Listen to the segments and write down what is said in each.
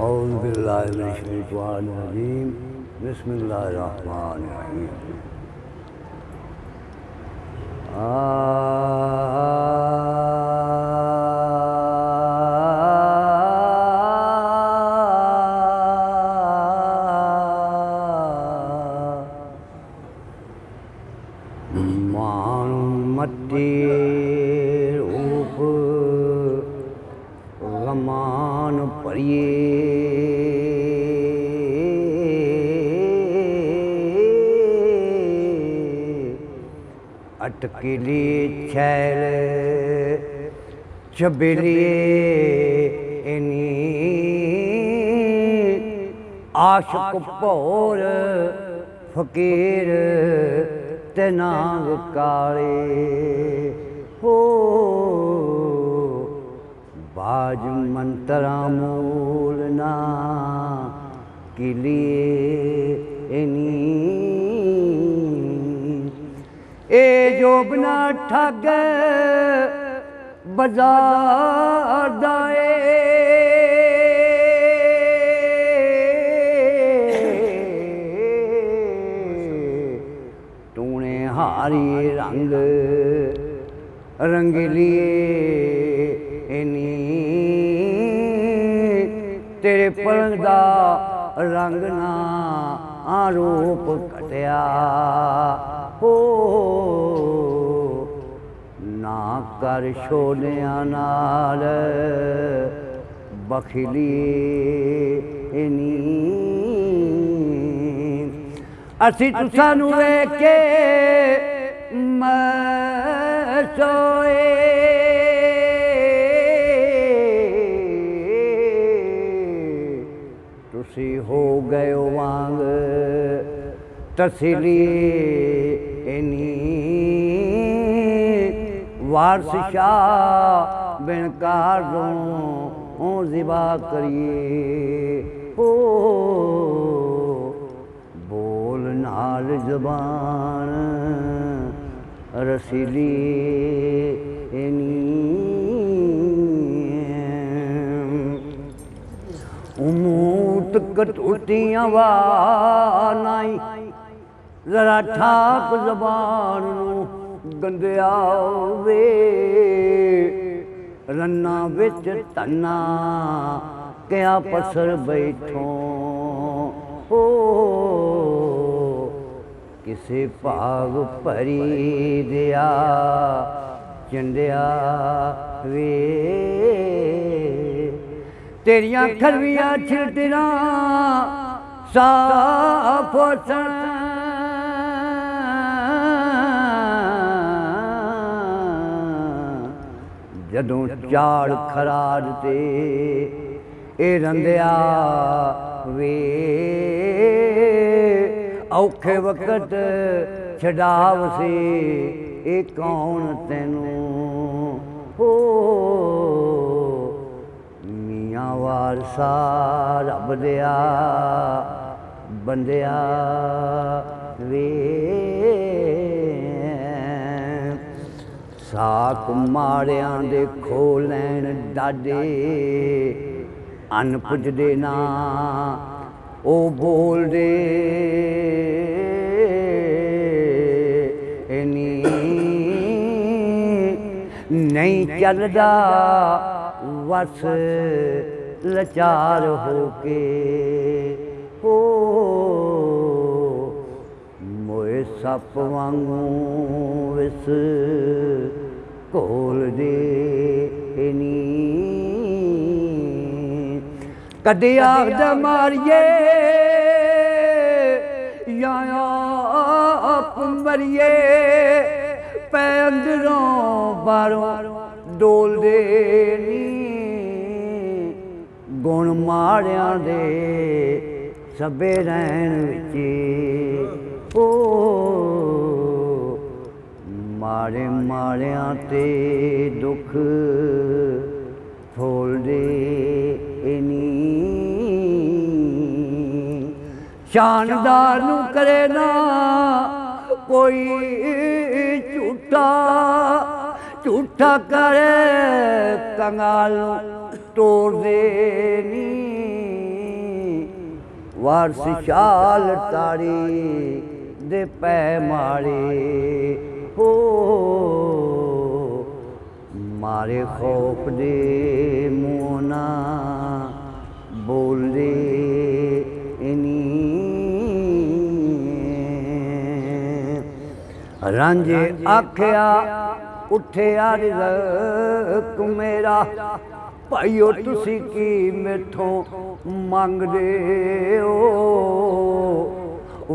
औज़ु बिल्लाहि मिनश शैतानिर रजीम बिस्मिल्लाहिर रहमानिर रहीम। मट्टी रूप गमान परिए अटकली छैल छबिलिए इनी आशिक भौर फकीर ते नाग काले हो बाज मंतरा मूल ना किलिए इनी ए जो बना ठग बाजार दाए तूने हारी रंग रंगलिए इनी तेरे पलंग दा रंग ना आरूप कटिया हो ना कर छोलिया नाल बखिलिए इनी असी तुसानू वेख के सोए तुसी हो गए वांग तसीलिए इनी वारस शाह बिनकार दो ज़िबा करिए हो बोल नाल ज़बान रसीली इनी उमूत कटूटियां वानाई जरा ठाक ज़बान गंदिया वे रन्ना विच तन्ना क्या पसर बैठो हो किसे भाग भरी दिया चंडिया वे तेरिया खरविया छिलटिना साफ जदों चाड़ खराज ते ए रंदिया वे औखे वक्त छड़ाव से ए कौन तेनू हो मियां वारसा रब दिया बंदिया वे साक माड़ियां दे खो लैन डाडे अन पुजदे ना ओ बोल दे इनी नहीं चलदा वस लाचार होके हो मोए सप वांगू विस कोल दे इनी कदे आखद मारिए या आप मरिए पै अंदरों बारों डोल दे नी गुण माड़ियां दे सबे रहन विच ओ माड़े माड़ियां ते दुख फोल दे इनी शानदार नू करे ना कोई झूठा झूठा करे कंगाल तोड़ दे नी वारस शाल तारी दे पै मारे हो मारे खौफ दे मुना बोले इनी रांझे आख्या उठिया रिज़्क़ मेरा भाईओ तुसी की मेथों मंगदे हो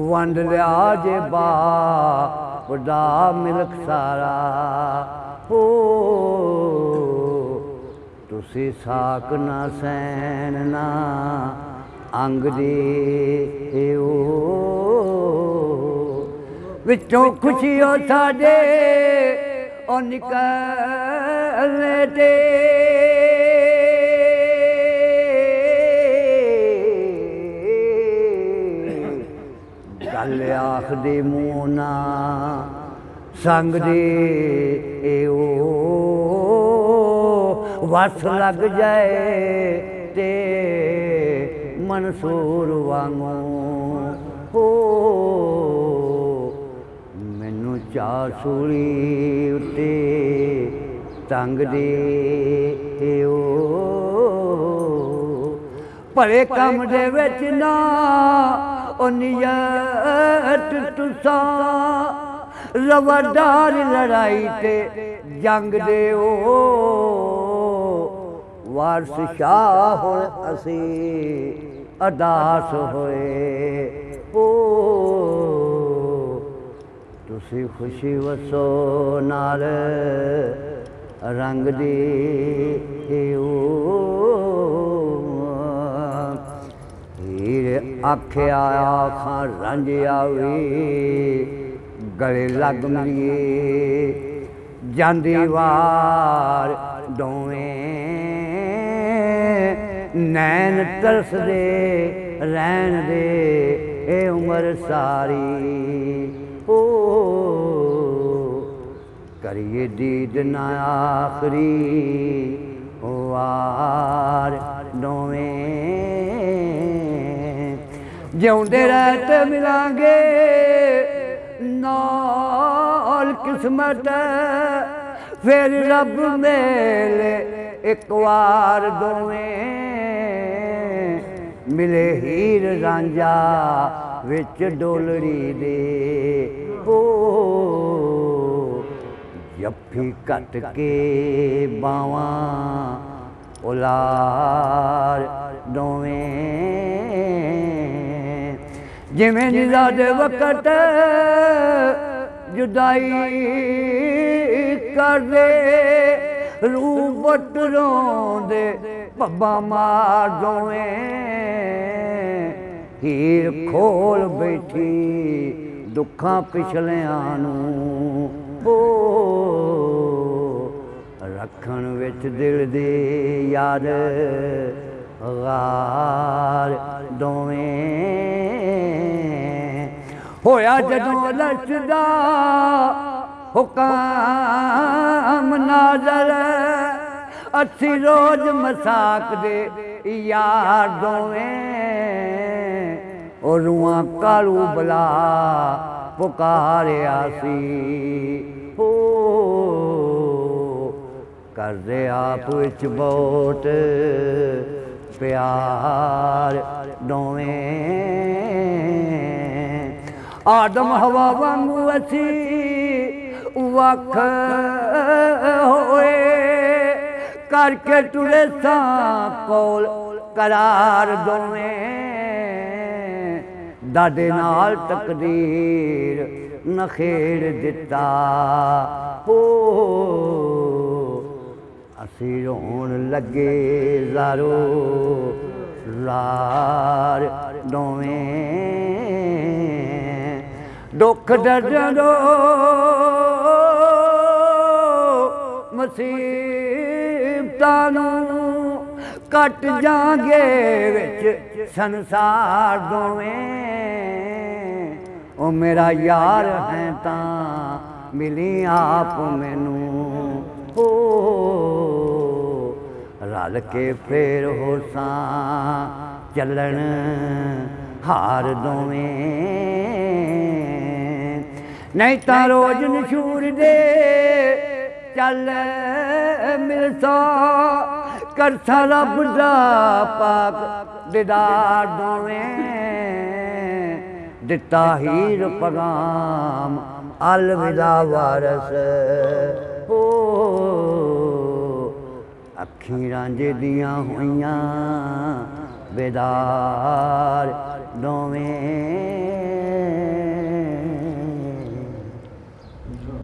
वंड लिया जे बड़ा मिल्क सारा हो तुसी साक ना सैन ना अंग दे हो विचों खुशी हो साडे ओ निकलने दे गल आखदे मूंह ना संग दे ओ वस लग जाए ते मंसूर वांगू हो मैनू चार सूली उत्ते तंग दे ओ भले कम दे विच ना ओ नियत तुसा रवादार लड़ाई ते जंग दे ओ वारस शाह हुण असी अदास होए ओ तुसी खुशी वसो नाल रंग दे ओ हीर आख्या आखां रंज आवे गले लग मिलिए जांदी वार दोवें नैन तरस दे रहन दे ए उम्र सारी ओ करिए दीद ना आखरी वार दोवें जिउंदे रहते मिलांगे नाल किस्मत फिर रब मेले एक बार दोवें मिले हीर रांझा विच डोलड़ी दे ओ जफ्फी कट के बावां उलार दोवें जिमें निज़ाद वक़्त जुदाई कर दे रूह बट रोंदे पब्बा मार दोवें हीर खोल बैठी दुखां पिछलियां नूं ओ रखण विच दिल दे यार गार दोवें होया जदों लशदा हुकाम नाज़र असी रोज मसाक दे यार दोवें और रुआं कालू बला पुकारिया सी हो करदे आप विच बहुत प्यार दोवें आदम हवा वांगू असी वख होए करके टुरे सां कोल करार दोवें दादे नाल तकदीर नखेड़ दिता हो असी रोण लगे ज़ारो लार दोवें दुख दर्दो मुसीबतां नूं कट जांगे विच संसार दोवें ओ मेरा यार है तां मिली आप मैनू हो रल के फेर हो सां चलन हार दोवें नहीं तां रोज नशूर दे चल मिलसा करसा रब दा पाक दीदार दोवें दिता हीर पैगाम अलविदा वारस हो अखीं रांझे दियां होइयां बेदार दोवें